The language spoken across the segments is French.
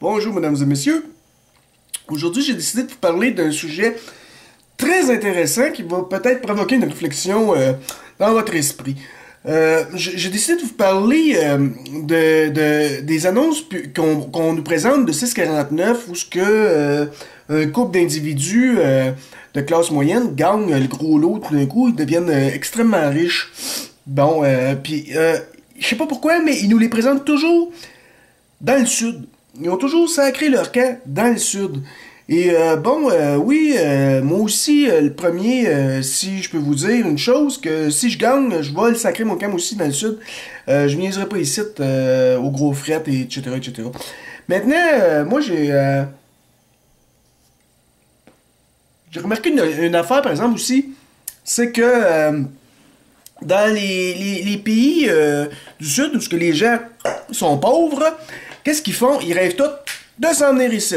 Bonjour mesdames et messieurs. Aujourd'hui, j'ai décidé de vous parler d'un sujet très intéressant qui va peut-être provoquer une réflexion dans votre esprit. J'ai décidé de vous parler des annonces qu'on nous présente de 649 où ce que un couple d'individus de classe moyenne gagne le gros lot tout d'un coup, ils deviennent extrêmement riches. Bon, je sais pas pourquoi, mais ils nous les présentent toujours dans le sud. Ils ont toujours sacré leur camp dans le sud. Et oui, moi aussi, le premier, si je peux vous dire une chose, que si je gagne, je vais le sacrer mon camp aussi dans le sud. Je niaiserai pas ici au gros fret, et etc., etc. Maintenant, moi, j'ai remarqué une affaire, par exemple, aussi, c'est que dans les pays du sud, où ce que les gens sont pauvres, qu'est-ce qu'ils font? Ils rêvent tous de s'en venir ici.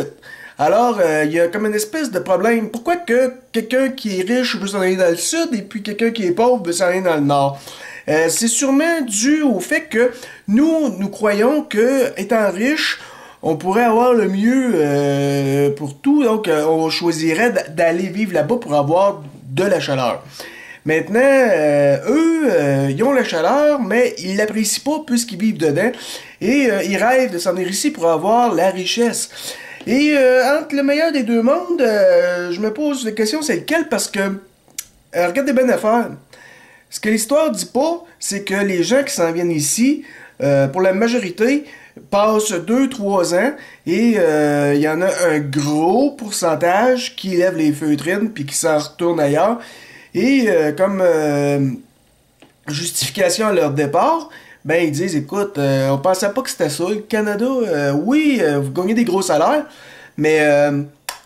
Alors, il y a comme une espèce de problème. Pourquoi que quelqu'un qui est riche veut s'en aller dans le sud et puis quelqu'un qui est pauvre veut s'en aller dans le nord? C'est sûrement dû au fait que nous croyons que, étant riche, on pourrait avoir le mieux pour tout. Donc, on choisirait d'aller vivre là-bas pour avoir de la chaleur. Maintenant, eux, ils ont la chaleur, mais ils l'apprécient pas puisqu'ils vivent dedans. Et ils rêvent de s'en venir ici pour avoir la richesse. Et entre le meilleur des deux mondes, je me pose la question, c'est lequel? Parce que, regardez bien l'affaire. Ce que l'histoire dit pas, c'est que les gens qui s'en viennent ici, pour la majorité, passent 2-3 ans et il y en a un gros pourcentage qui lève les feutrines puis qui s'en retourne ailleurs. Et comme justification à leur départ, ben ils disent, écoute, on pensait pas que c'était ça. Le Canada, oui, vous gagnez des gros salaires, mais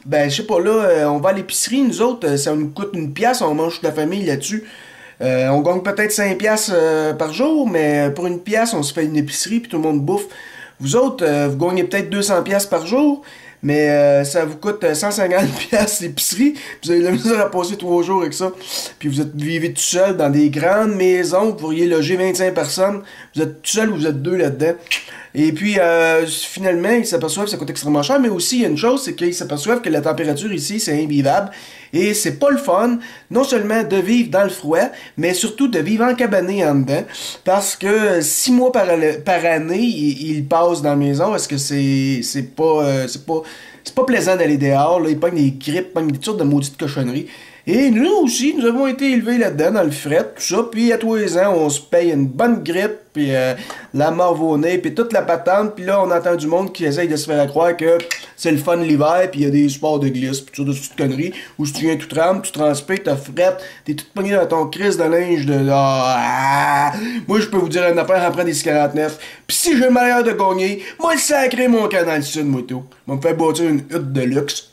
ben je sais pas, là, on va à l'épicerie, nous autres, ça nous coûte 1$, on mange toute la famille là-dessus. On gagne peut-être 5$ par jour, mais pour 1$, on se fait une épicerie puis tout le monde bouffe. Vous autres, vous gagnez peut-être 200$ par jour, mais ça vous coûte 150$ l'épicerie. Vous avez la misère à passer 3 jours avec ça. Puis vous vivez tout seul dans des grandes maisons. Vous pourriez loger 25 personnes. Vous êtes tout seul ou vous êtes deux là-dedans. Et puis, finalement, ils s'aperçoivent que ça coûte extrêmement cher. Mais aussi, il y a une chose, c'est qu'ils s'aperçoivent que la température ici, c'est invivable. Et c'est pas le fun, non seulement de vivre dans le froid, mais surtout de vivre encabané en dedans. Parce que 6 mois par année, ils passent dans la maison. Est-ce que c'est pas plaisant d'aller dehors, là. Ils pognent des grippes, pognent des sortes de maudites cochonneries. Et nous aussi, nous avons été élevés là-dedans, dans le fret, tout ça. Puis à tous les ans, on se paye une bonne grippe, puis la morve au nez, puis toute la patente. Puis là, on entend du monde qui essaye de se faire croire que c'est le fun l'hiver, puis il y a des sports de glisse, puis tout ça, de petites conneries, où si tu viens tout trempe, tu transpires, t'as fret, t'es tout pogné dans ton crise de linge de... Moi, je peux vous dire une affaire après des 49. Puis si j'ai le meilleur de gagner, moi, le sacré mon canal sud, moi tout. Moi, me faire bâtir une hutte de luxe.